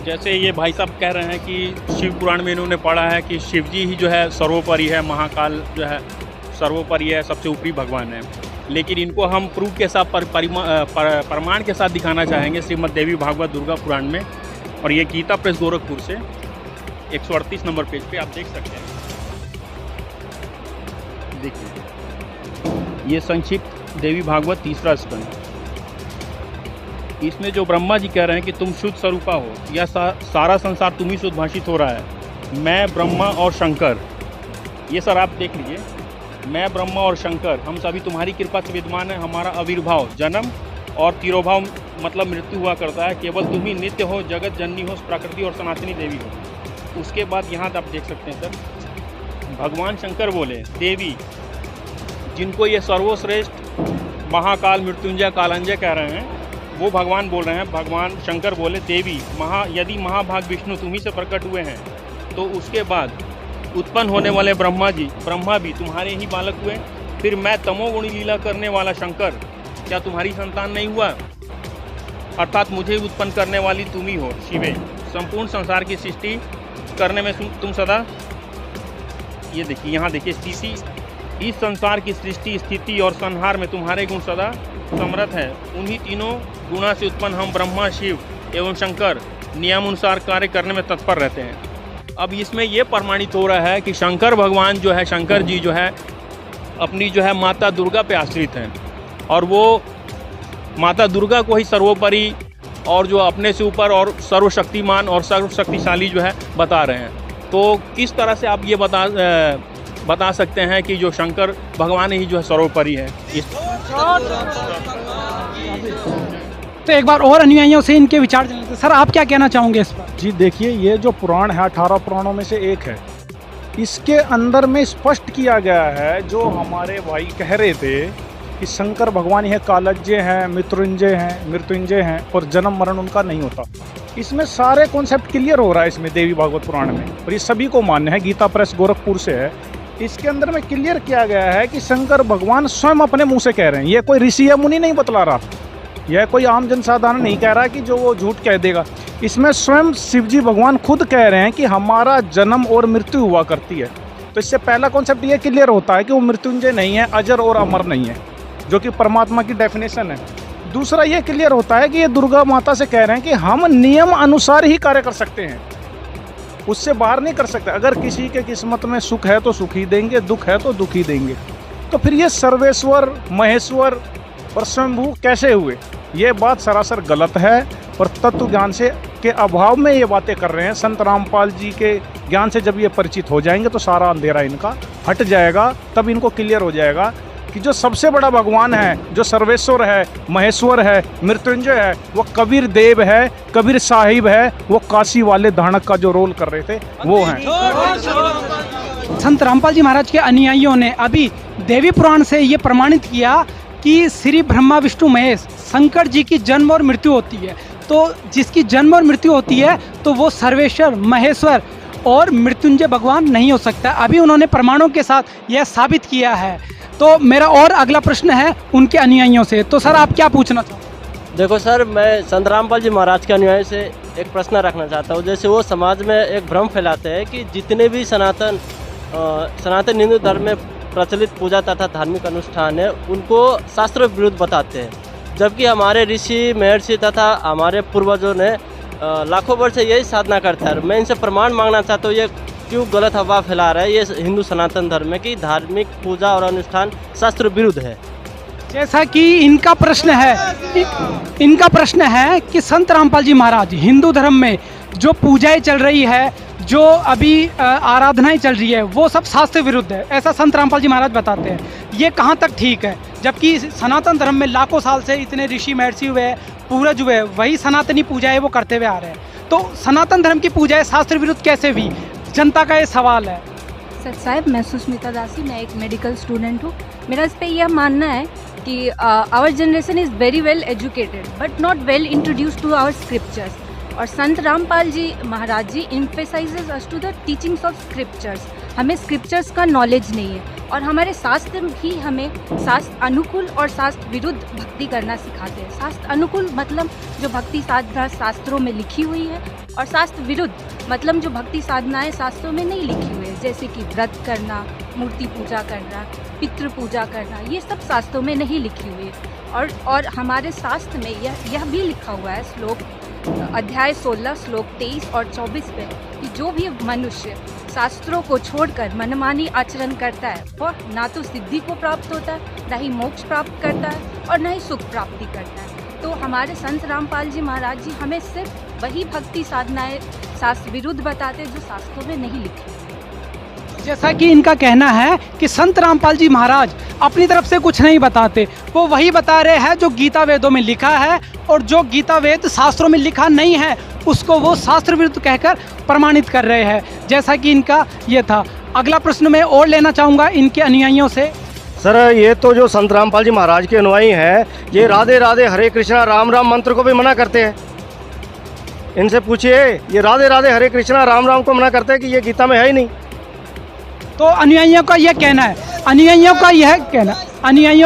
जैसे ये भाई साहब कह रहे हैं कि शिव पुराण में इन्होंने पढ़ा है कि शिव जी ही जो है सर्वोपरि है, महाकाल जो है सर्वोपरि है, सबसे ऊपरी भगवान है। लेकिन इनको हम प्रूफ के साथ प्रमाण के साथ दिखाना चाहेंगे श्रीमद् देवी भागवत दुर्गा पुराण में। और ये गीता प्रेस गोरखपुर से 138 नंबर पेज पे आप देख सकते हैं। देखिए ये संक्षिप्त देवी भागवत तीसरा स्कंद, इसमें जो ब्रह्मा जी कह रहे हैं कि तुम शुद्ध स्वरूपा हो, यह सारा संसार तुम ही से उद्भाषित हो रहा है। मैं ब्रह्मा और शंकर, ये सर आप देख लीजिए, मैं ब्रह्मा और शंकर हम सभी तुम्हारी कृपा से विद्यमान है। हमारा आविर्भाव जन्म और तिरोभाव मतलब मृत्यु हुआ करता है। केवल तुम ही नित्य हो, जगत जननी हो, प्रकृति और सनातनी देवी हो। उसके बाद यहाँ आप देख सकते हैं सर, भगवान शंकर बोले देवी, जिनको ये सर्वश्रेष्ठ महाकाल मृत्युंजय कालंजय कह रहे हैं, वो भगवान बोल रहे हैं। भगवान शंकर बोले देवी, यदि महाभाग विष्णु तुम्ही से प्रकट हुए हैं तो उसके बाद उत्पन्न होने वाले ब्रह्मा भी तुम्हारे ही बालक हुए। फिर मैं तमोगुणी लीला करने वाला शंकर क्या तुम्हारी संतान नहीं हुआ? अर्थात मुझे उत्पन्न करने वाली तुम ही हो शिवे। संपूर्ण संसार की सृष्टि करने में तुम सदा, ये देखिए यहाँ देखिए, स्थिति, इस संसार की सृष्टि स्थिति और संहार में तुम्हारे गुण सदा समर्थ है। उन्हीं तीनों गुणा से उत्पन्न हम ब्रह्मा शिव एवं शंकर नियमानुसार कार्य करने में तत्पर रहते हैं। अब इसमें यह प्रमाणित हो रहा है कि शंकर भगवान जो है, शंकर जी जो है अपनी जो है माता दुर्गा पे आश्रित हैं और वो माता दुर्गा को ही सर्वोपरि और जो अपने से ऊपर और सर्वशक्तिमान और सर्वशक्तिशाली जो है बता रहे हैं। तो किस तरह से आप ये बता सकते हैं कि जो शंकर भगवान ही जो है सर्वोपरि है? तो एक बार और अनुयायियों से इनके विचार जान लेते हैं। सर आप क्या कहना चाहोगे इस पर? जी देखिए, ये जो पुराण है 18 पुराणों में से एक है। इसके अंदर में स्पष्ट किया गया है, जो हमारे भाई कह रहे थे कि शंकर भगवान है, कालज्ञ हैं, मृत्युंजय हैं और जन्म मरण उनका नहीं होता। इसमें सारे कॉन्सेप्ट क्लियर हो रहा है इसमें देवी भागवत पुराण में, और ये सभी को मान्य है। गीता प्रेस गोरखपुर से है। इसके अंदर में क्लियर किया गया है कि शंकर भगवान स्वयं अपने मुंह से कह रहे हैं। ये कोई ऋषि या मुनि नहीं बतला रहा, यह कोई आम जनसाधारण नहीं कह रहा कि जो वो झूठ कह देगा। इसमें स्वयं शिवजी भगवान खुद कह रहे हैं कि हमारा जन्म और मृत्यु हुआ करती है। तो इससे पहला कॉन्सेप्ट ये क्लियर होता है कि वो मृत्युंजय नहीं है, अजर और अमर नहीं है, जो कि परमात्मा की डेफिनेशन है। दूसरा ये क्लियर होता है कि ये दुर्गा माता से कह रहे हैं कि हम नियम अनुसार ही कार्य कर सकते हैं, उससे बाहर नहीं कर सकते। अगर किसी के किस्मत में सुख है तो सुख ही देंगे, दुख है तो दुख ही देंगे। तो फिर ये सर्वेश्वर, महेश्वर और स्वयंभू कैसे हुए? ये बात सरासर गलत है और तत्व ज्ञान से के अभाव में ये बातें कर रहे हैं। संत रामपाल जी के ज्ञान से जब ये परिचित हो जाएंगे तो सारा अंधेरा इनका हट जाएगा। तब इनको क्लियर हो जाएगा कि जो सबसे बड़ा भगवान है, जो सर्वेश्वर है, महेश्वर है, मृत्युंजय है, वो कबीर देव है, कबीर साहिब है, वो काशी वाले धानक का जो रोल कर रहे थे वो हैं। संत रामपाल जी महाराज के अनुयायियों ने अभी देवी पुराण से ये प्रमाणित किया कि श्री ब्रह्मा विष्णु महेश शंकर जी की जन्म और मृत्यु होती है। तो जिसकी जन्म और मृत्यु होती है तो वो सर्वेश्वर, महेश्वर और मृत्युंजय भगवान नहीं हो सकता। अभी उन्होंने प्रमाणों के साथ यह साबित किया है। तो मेरा और अगला प्रश्न है उनके अनुयायियों से। तो सर आप क्या पूछना चाहते? देखो सर, मैं संत रामपाल जी महाराज के अनुयायी से एक प्रश्न रखना चाहता हूँ। जैसे वो समाज में एक भ्रम फैलाते हैं कि जितने भी सनातन हिंदू धर्म में प्रचलित पूजा तथा धार्मिक अनुष्ठान है उनको शास्त्र विरुद्ध बताते हैं, जबकि हमारे ऋषि महर्षि तथा हमारे पूर्वजों ने लाखों वर्ष से यही साधना करते हैं। मैं इनसे प्रमाण मांगना चाहता हूँ, ये क्यों गलत अफवाह फैला रहा है ये हिंदू सनातन धर्म में कि धार्मिक पूजा और अनुष्ठान शास्त्र विरुद्ध है। जैसा कि इनका प्रश्न है कि संत रामपाल जी महाराज हिंदू धर्म में जो पूजाएं चल रही है, जो अभी आराधनाएं चल रही है, वो सब शास्त्र विरुद्ध है, ऐसा संत रामपाल जी महाराज बताते हैं। ये कहाँ तक ठीक है? जबकि सनातन धर्म में लाखों साल से इतने ऋषि महर्षि हुए, पूर्वज हुए, वही सनातनी पूजाएं वो करते हुए आ रहे हैं। तो सनातन धर्म की पूजाएं शास्त्र विरुद्ध कैसे हुई? जनता का ये सवाल है। सच साहब, मैं सुष्मिता दासी, मैं एक मेडिकल स्टूडेंट हूँ। मेरा इस पर यह मानना है कि our generation is very well educated but not well introduced to our scriptures. और Sant Rampal ji Maharaj ji emphasises us to the teachings of scriptures. हमें स्क्रिप्चर्स का नॉलेज नहीं है। और हमारे शास्त्र भी हमें शास्त्र अनुकूल और शास्त्र विरुद्ध भक्ति करना सिखाते हैं। शास्त्र अनुकूल मतलब जो भक्ति साधना शास्त्रों में लिखी हुई है, और शास्त्र विरुद्ध मतलब जो भक्ति साधनाएं शास्त्रों में नहीं लिखी हुई है, जैसे कि व्रत करना, मूर्ति पूजा करना, पितृ पूजा करना, ये सब शास्त्रों में नहीं लिखी हुई है। और हमारे शास्त्र में यह भी लिखा हुआ है, श्लोक अध्याय 16 श्लोक 23 और 24 में, कि जो भी मनुष्य शास्त्रों को छोड़कर मनमानी आचरण करता है वह ना तो सिद्धि को प्राप्त होता है, ना ही मोक्ष प्राप्त करता है, और ना ही सुख प्राप्ति करता है। तो हमारे संत रामपाल जी महाराज जी हमें सिर्फ वही भक्ति साधनाएं शास्त्र विरुद्ध बताते हैं जो शास्त्रों में नहीं लिखी। जैसा कि इनका कहना है कि संत रामपाल जी महाराज अपनी तरफ से कुछ नहीं बताते, वो वही बता रहे हैं जो गीता वेदों में लिखा है, और जो गीता वेद शास्त्रों में लिखा नहीं है उसको वो शास्त्र विरुद्ध कहकर प्रमाणित कर रहे हैं। जैसा कि इनका ये था। अगला प्रश्न मैं और लेना चाहूँगा इनके अनुयायियों से। सर, ये तो जो संत रामपाल जी महाराज के अनुयायी हैं, ये राधे राधे हरे कृष्णा राम राम मंत्र को भी मना करते हैं। इनसे पूछिए, ये राधे राधे हरे कृष्णा राम राम को मना करते हैं कि ये गीता में है ही नहीं। तो अनुयायियों का यह कहना है, अनुयायियों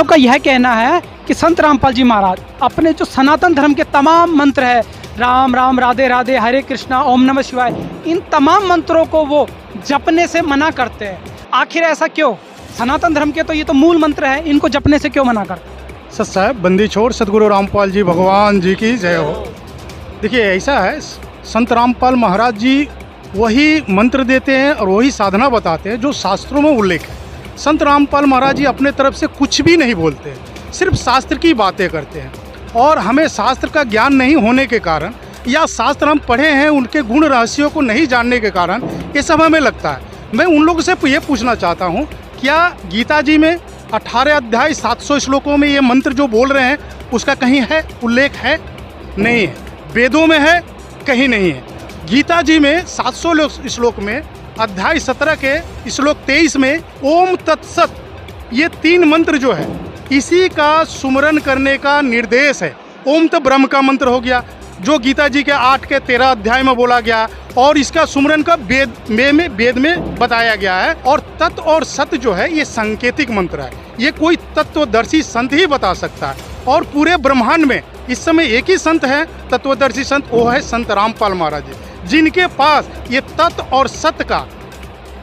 का यह कहना है कि संत रामपाल जी महाराज अपने जो सनातन धर्म के तमाम मंत्र है, राम राम राधे राधे हरे कृष्णा ओम नमः शिवाय, इन तमाम मंत्रों को वो जपने से मना करते हैं। आखिर ऐसा क्यों? सनातन धर्म के तो ये तो मूल मंत्र है, इनको जपने से क्यों मना करते हैं? सत साहब बंदी छोड़ सतगुरु रामपाल जी भगवान जी की जय हो। देखिए, ऐसा है, संत रामपाल महाराज जी वही मंत्र देते हैं और वही साधना बताते हैं जो शास्त्रों में उल्लेख है। संत रामपाल महाराज जी अपने तरफ से कुछ भी नहीं बोलते हैं, सिर्फ शास्त्र की बातें करते हैं। और हमें शास्त्र का ज्ञान नहीं होने के कारण, या शास्त्र हम पढ़े हैं उनके गुण रहस्यों को नहीं जानने के कारण ये सब हमें लगता है। मैं उन लोगों से ये पूछना चाहता हूँ, क्या गीता जी में 18 अध्याय 700 श्लोकों में ये मंत्र जो बोल रहे हैं उसका कहीं है उल्लेख है? नहीं है। वेदों में है? कहीं नहीं है। गीता जी में 700 श्लोक में अध्याय 17 के श्लोक 23 में ओम तत्सत, ये 3 मंत्र जो है इसी का सुमरन करने का निर्देश है। ओम तो ब्रह्म का मंत्र हो गया जो गीता जी के 8 के 13 अध्याय में बोला गया, और इसका सुमरन का वेद में बताया गया है। और तत् और सत जो है ये सांकेतिक मंत्र है, ये कोई तत्वदर्शी संत ही बता सकता है। और पूरे ब्रह्मांड में इस समय एक ही संत है तत्वदर्शी संत, वो है संत रामपाल महाराज जी, जिनके पास ये तत्व और सत्य का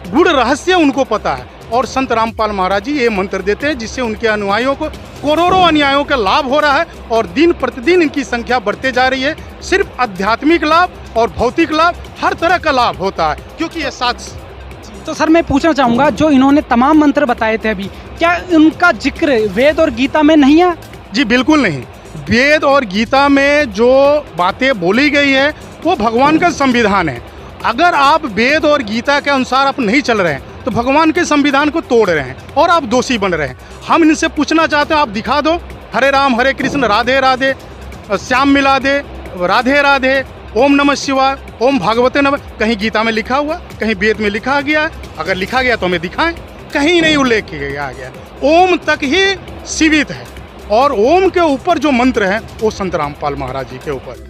गुड़ रहस्य उनको पता है। और संत रामपाल महाराज जी ये मंत्र देते हैं जिससे उनके अनुयायियों को करोड़ों अनुयायियों का लाभ हो रहा है, और दिन प्रतिदिन इनकी संख्या बढ़ते जा रही है। सिर्फ आध्यात्मिक लाभ और भौतिक लाभ, हर तरह का लाभ होता है, क्योंकि ये साथ। तो सर मैं पूछना चाहूँगा, जो इन्होंने तमाम मंत्र बताए थे अभी, क्या उनका जिक्र वेद और गीता में नहीं है? जी बिल्कुल नहीं। वेद और गीता में जो बातें बोली गई है वो भगवान का संविधान है। अगर आप वेद और गीता के अनुसार आप नहीं चल रहे हैं तो भगवान के संविधान को तोड़ रहे हैं और आप दोषी बन रहे हैं। हम इनसे पूछना चाहते हैं, आप दिखा दो हरे राम हरे कृष्ण राधे राधे श्याम मिला दे राधे राधे ओम नमः शिवाय ओम भागवते नमः, कहीं गीता में लिखा हुआ, कहीं वेद में लिखा गया है? अगर लिखा गया तो हमें दिखाएं। कहीं नहीं उल्लेख किया गया। ओम तक ही सीमित है, और ओम के ऊपर जो मंत्र है वो संत रामपाल महाराज जी के ऊपर।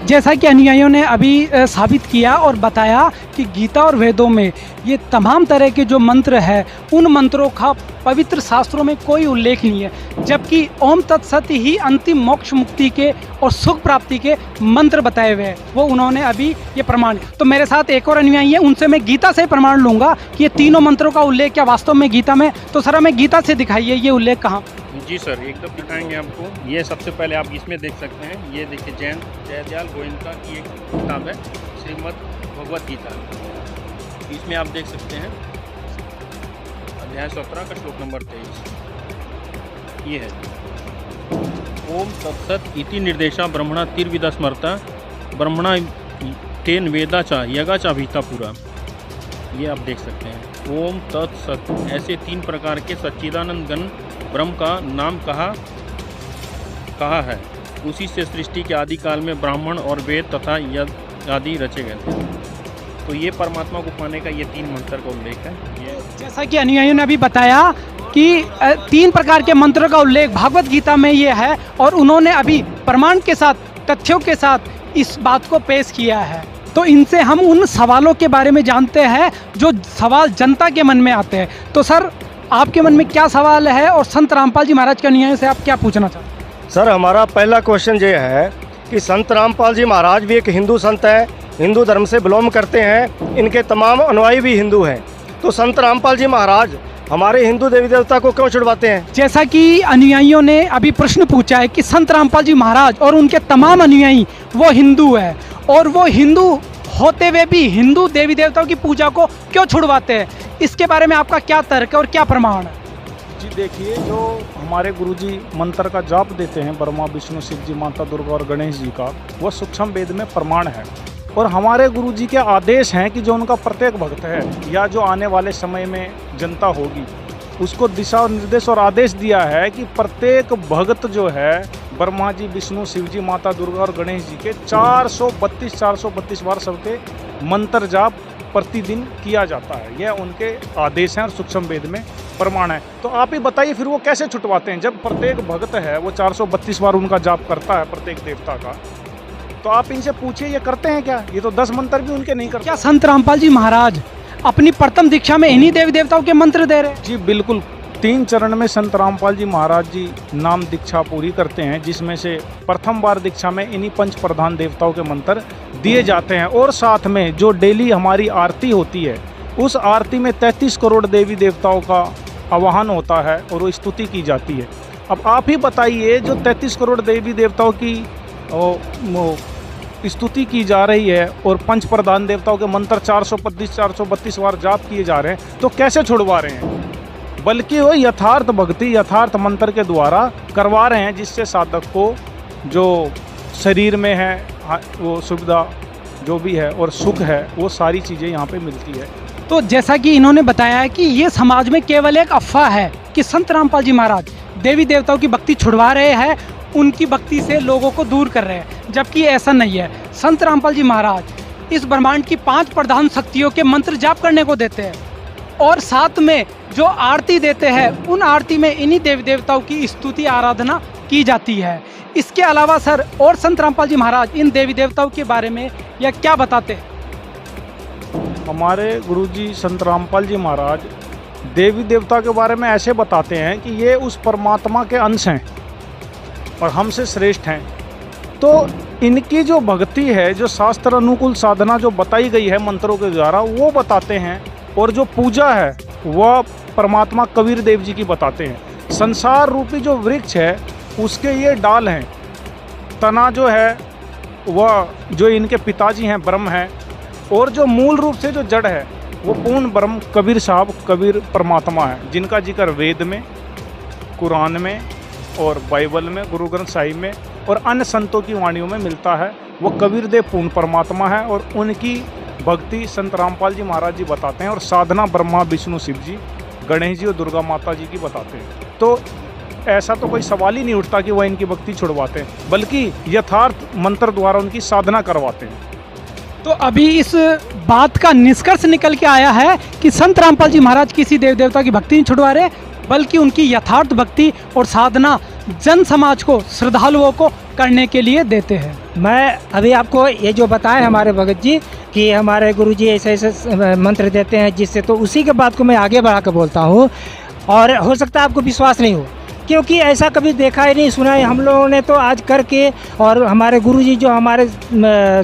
जैसा कि अनुयायियों ने अभी साबित किया और बताया कि गीता और वेदों में ये तमाम तरह के जो मंत्र है उन मंत्रों का पवित्र शास्त्रों में कोई उल्लेख नहीं है, जबकि ओम तत्सत ही अंतिम मोक्ष मुक्ति के और सुख प्राप्ति के मंत्र बताए हुए हैं, वो उन्होंने अभी ये प्रमाण। तो मेरे साथ एक और अनुयायी है, उनसे मैं गीता से प्रमाण लूँगा कि ये तीनों मंत्रों का उल्लेख क्या वास्तव में गीता में। तो सर हमें गीता से दिखाइए ये उल्लेख कहाँ? जी सर, एकदम दिखाएंगे आपको। ये सबसे पहले आप इसमें देख सकते हैं, ये देखिए जैन जयदयाल गोयनका की एक किताब है श्रीमद् भगवत गीता। इसमें आप देख सकते हैं अध्याय 17 का श्लोक नंबर 23 ये है, ओम तत्सत इति निर्देशा ब्रह्मणा तिर्विदा स्मरता ब्रह्मणा तेन वेदा चा यगा चा भीता पूरा। ये आप देख सकते हैं ओम तत्सत, ऐसे 3 प्रकार के सच्चिदानंद घन ब्रह्म का नाम कहा है। उसी से सृष्टि के आदि काल में ब्राह्मण और वेद तथा यज्ञ आदि रचे गए थे। तो ये परमात्मा को पाने का ये 3 मंत्र का उल्लेख है। ये जैसा कि अनुयायियों ने अभी बताया कि 3 प्रकार के मंत्रों का उल्लेख भागवत गीता में ये है, और उन्होंने अभी प्रमाण के साथ तथ्यों के साथ इस बात को पेश किया है। तो इनसे हम उन सवालों के बारे में जानते हैं जो सवाल जनता के मन में आते हैं। तो सर, आपके मन में क्या सवाल है और संत रामपाल जी महाराज के अनुयायियों से आप क्या पूछना चाहते हैं? सर, हमारा पहला क्वेश्चन ये है कि संत रामपाल जी महाराज भी एक हिंदू संत है, हिंदू धर्म से बिलोंग करते हैं, इनके तमाम अनुयायी भी हिंदू हैं, तो संत रामपाल जी महाराज हमारे हिंदू देवी देवता को क्यों छुड़वाते हैं? जैसा कि अनुयायियों ने अभी प्रश्न पूछा है कि संत रामपाल जी महाराज और उनके तमाम अनुयायी वो हिंदू है और वो हिंदू होते हुए भी हिंदू देवी देवताओं की पूजा को क्यों छुड़वाते हैं, इसके बारे में आपका क्या तर्क है और क्या प्रमाण है? जी देखिए, जो हमारे गुरुजी मंत्र का जाप देते हैं ब्रह्मा विष्णु शिव जी माता दुर्गा और गणेश जी का, वह सूक्ष्म वेद में प्रमाण है और हमारे गुरुजी के आदेश हैं कि जो उनका प्रत्येक भक्त है या जो आने वाले समय में जनता होगी उसको दिशा और निर्देश और आदेश दिया है कि प्रत्येक भक्त जो है ब्रह्मा जी विष्णु शिव जी माता दुर्गा और गणेश जी के 432 बार सबके मंत्र जाप प्रतिदिन किया जाता है। यह उनके आदेश हैं और सूक्ष्म वेद में प्रमाण है। तो आप ही बताइए फिर वो कैसे छुटवाते हैं? जब प्रत्येक भक्त है वो 432 बार उनका जाप करता है प्रत्येक देवता का, तो आप इनसे पूछिए ये करते हैं क्या? ये तो 10 मंत्र भी उनके नहीं करते। क्या संत रामपाल जी महाराज अपनी प्रथम दीक्षा में इन्हीं देवी देवताओं के मंत्र दे रहे हैं? जी बिल्कुल, 3 चरण में संत रामपाल जी महाराज जी नाम दीक्षा पूरी करते हैं, जिसमें से प्रथम बार दीक्षा में इन्हीं 5 प्रधान देवताओं के मंत्र दिए जाते हैं और साथ में जो डेली हमारी आरती होती है उस आरती में 33 करोड़ देवी देवताओं का आवाहन होता है और वो स्तुति की जाती है। अब आप ही बताइए, जो 33 करोड़ देवी देवताओं की स्तुति की जा रही है और 5 प्रधान देवताओं के मंत्र 432 बार जाप किए जा रहे हैं, तो कैसे छुड़वा रहे हैं? बल्कि वो यथार्थ भक्ति यथार्थ मंत्र के द्वारा करवा रहे हैं, जिससे साधक को जो शरीर में है वो सुविधा जो भी है और सुख है वो सारी चीज़ें यहाँ पे मिलती है। तो जैसा कि इन्होंने बताया है कि ये समाज में केवल एक अफवाह है कि संत रामपाल जी महाराज देवी देवताओं की भक्ति छुड़वा रहे हैं, उनकी भक्ति से लोगों को दूर कर रहे हैं, जबकि ऐसा नहीं है। संत रामपाल जी महाराज इस ब्रह्मांड की 5 प्रधान शक्तियों के मंत्र जाप करने को देते हैं और साथ में जो आरती देते हैं उन आरती में इन्हीं देवी देवताओं की स्तुति आराधना की जाती है। इसके अलावा सर और संत रामपाल जी महाराज इन देवी देवताओं के बारे में या क्या बताते हैं? हमारे गुरुजी संत रामपाल जी महाराज देवी देवता के बारे में ऐसे बताते हैं कि ये उस परमात्मा के अंश हैं और हमसे श्रेष्ठ हैं। तो इनकी जो भक्ति है, जो शास्त्र अनुकूल साधना जो बताई गई है मंत्रों के द्वारा, वो बताते हैं और जो पूजा है वह परमात्मा कबीर देव जी की बताते हैं। संसार रूपी जो वृक्ष है उसके ये डाल हैं, तना जो है वह जो इनके पिताजी हैं ब्रह्म हैं और जो मूल रूप से जो जड़ है वो पूर्ण ब्रह्म कबीर साहब कबीर परमात्मा है, जिनका जिक्र वेद में, कुरान में और बाइबल में, गुरु ग्रंथ साहिब में और अन्य संतों की वाणियों में मिलता है। वो कबीर देव पूर्ण परमात्मा है और उनकी भक्ति संत रामपाल जी महाराज जी बताते हैं और साधना ब्रह्मा विष्णु शिव जी गणेश जी और दुर्गा माता जी की बताते हैं। तो ऐसा तो कोई सवाल ही नहीं उठता कि वह इनकी भक्ति छुड़वाते हैं, बल्कि यथार्थ मंत्र द्वारा उनकी साधना करवाते हैं। तो अभी इस बात का निष्कर्ष निकल के आया है कि संत रामपाल जी महाराज किसी देव देवता की भक्ति नहीं छुड़वा रहे, बल्कि उनकी यथार्थ भक्ति और साधना जन समाज को, श्रद्धालुओं को करने के लिए देते हैं। मैं अभी आपको ये जो बताए हमारे भगत जी कि हमारे गुरुजी ऐसे ऐसे मंत्र देते हैं, जिससे तो उसी के बात को मैं आगे बढ़ा कर बोलता हूँ और हो सकता है आपको विश्वास नहीं हो, क्योंकि ऐसा कभी देखा ही नहीं सुना है। हम लोगों ने तो आज करके और हमारे गुरुजी जो हमारे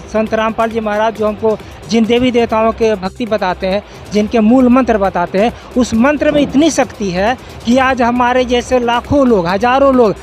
संत रामपाल जी महाराज जो हमको जिन देवी देवताओं के भक्ति बताते हैं, जिनके मूल मंत्र बताते हैं, उस मंत्र में इतनी शक्ति है कि आज हमारे जैसे लाखों लोग, हजारों लोग,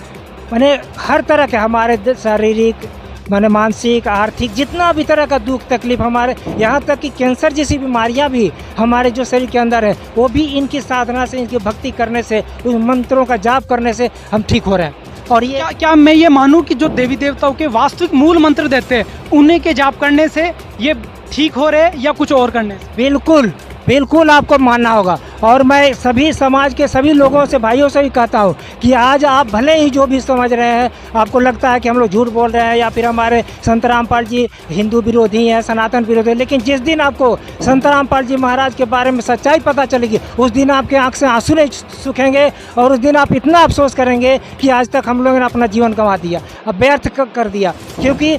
माने हर तरह के हमारे शारीरिक माने मानसिक आर्थिक जितना भी तरह का दुख तकलीफ, हमारे यहाँ तक कि कैंसर जैसी बीमारियाँ भी हमारे जो शरीर के अंदर है वो भी इनकी साधना से, इनकी भक्ति करने से, उस मंत्रों का जाप करने से हम ठीक हो रहे हैं। और ये क्या मैं ये मानूं कि जो देवी देवताओं के वास्तविक मूल मंत्र देते हैं उन्हीं के जाप करने से ये ठीक हो रहे या कुछ और करने से? बिल्कुल बिल्कुल आपको मानना होगा। और मैं सभी समाज के सभी लोगों से, भाइयों से भी कहता हूँ कि आज आप भले ही जो भी समझ रहे हैं, आपको लगता है कि हम लोग झूठ बोल रहे हैं या फिर हमारे संत रामपाल जी हिंदू विरोधी हैं, सनातन विरोधी हैं, लेकिन जिस दिन आपको संत रामपाल जी महाराज के बारे में सच्चाई पता चलेगी उस दिन आपके आँख से आंसू नहीं सूखेंगे और उस दिन आप इतना अफसोस करेंगे कि आज तक हम लोगों ने अपना जीवन गंवा दिया, अब व्यर्थ कर दिया। क्योंकि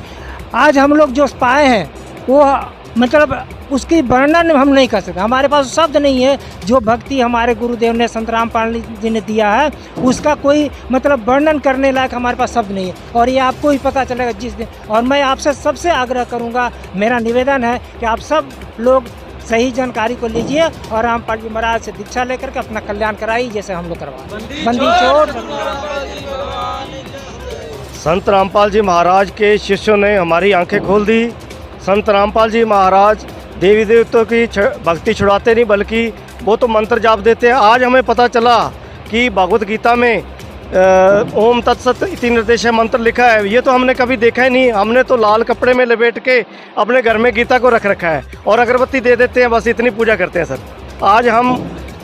आज हम लोग जो पाए हैं वो मतलब उसकी वर्णन हम नहीं कर सकते, हमारे पास शब्द नहीं है। जो भक्ति हमारे गुरुदेव ने संत रामपाल जी ने दिया है उसका कोई मतलब वर्णन करने लायक हमारे पास शब्द नहीं है। और ये आपको ही पता चलेगा जिस दिन। और मैं आपसे सबसे आग्रह करूँगा, मेरा निवेदन है कि आप सब लोग सही जानकारी को लीजिए और रामपाल जी महाराज से दीक्षा लेकर के अपना कल्याण कराइए, जैसे हम लोग करवा बंदी चोर। संत रामपाल जी महाराज के शिष्यों ने हमारी आंखें खोल दी। संत रामपाल जी महाराज देवी देवताओं की भक्ति छुड़ाते नहीं, बल्कि वो तो मंत्र जाप देते हैं। आज हमें पता चला कि भगवत गीता में ओम तत्सत इति निर्देश मंत्र लिखा है। ये तो हमने कभी देखा ही नहीं। हमने तो लाल कपड़े में लपेट के अपने घर में गीता को रख रखा है और अगरबत्ती दे देते हैं, बस इतनी पूजा करते हैं सर। आज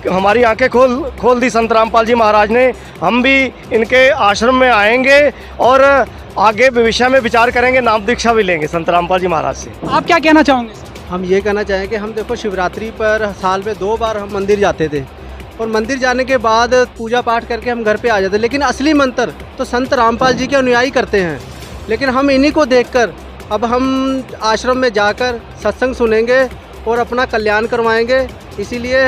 हमारी आंखें खोल दी संत रामपाल जी महाराज ने। हम भी इनके आश्रम में आएंगे और आगे भविष्य में विचार करेंगे, नाम दीक्षा भी लेंगे संत रामपाल जी महाराज से। आप क्या कहना चाहोगे? हम ये कहना चाहेंगे, हम देखो शिवरात्रि पर साल में 2 बार हम मंदिर जाते थे और मंदिर जाने के बाद पूजा पाठ करके हम घर पे आ जाते, लेकिन असली मंत्र तो संत रामपाल जी के अनुयायी करते हैं। लेकिन हम इन्हीं को देखकर अब हम आश्रम में जाकर सत्संग सुनेंगे और अपना कल्याण करवाएंगे। इसीलिए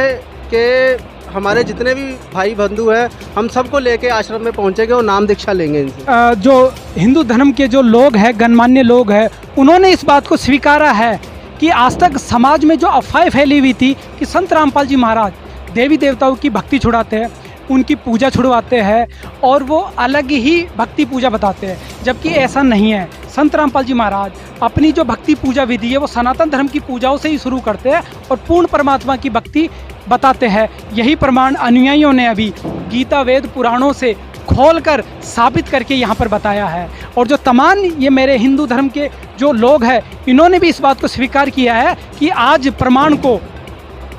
कि हमारे जितने भी भाई बंधु हैं हम सबको लेके आश्रम में पहुंचेंगे और नाम दीक्षा लेंगे इनसे। जो हिंदू धर्म के जो लोग हैं, गणमान्य लोग हैं, उन्होंने इस बात को स्वीकारा है कि आज तक समाज में जो अफवाहें फैली हुई थी कि संत रामपाल जी महाराज देवी देवताओं की भक्ति छुड़ाते हैं, उनकी पूजा छुड़वाते हैं और वो अलग ही भक्ति पूजा बताते हैं, जबकि ऐसा नहीं है। संत रामपाल जी महाराज अपनी जो भक्ति पूजा विधि है वो सनातन धर्म की पूजाओं से ही शुरू करते हैं और पूर्ण परमात्मा की भक्ति बताते हैं। यही प्रमाण अनुयायियों ने अभी गीता वेद पुराणों से खोलकर साबित करके यहाँ पर बताया है। और जो तमाम ये मेरे हिंदू धर्म के जो लोग हैं, इन्होंने भी इस बात को स्वीकार किया है कि आज प्रमाण को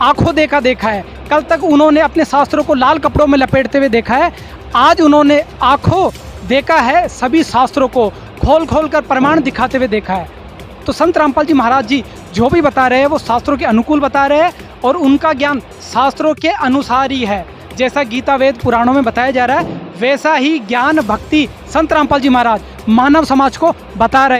आंखों देखा है। कल तक उन्होंने अपने शास्त्रों को लाल कपड़ों में लपेटते हुए देखा है, आज उन्होंने आंखों देखा है, सभी शास्त्रों को खोल कर प्रमाण दिखाते हुए देखा है। तो संत रामपाल जी महाराज जी जो भी बता रहे हैं वो शास्त्रों के अनुकूल बता रहे हैं और उनका ज्ञान शास्त्रों के अनुसार ही है। जैसा गीता वेद पुराणों में बताया जा रहा है वैसा ही ज्ञान भक्ति संत रामपाल जी महाराज मानव समाज को बता रहे हैं।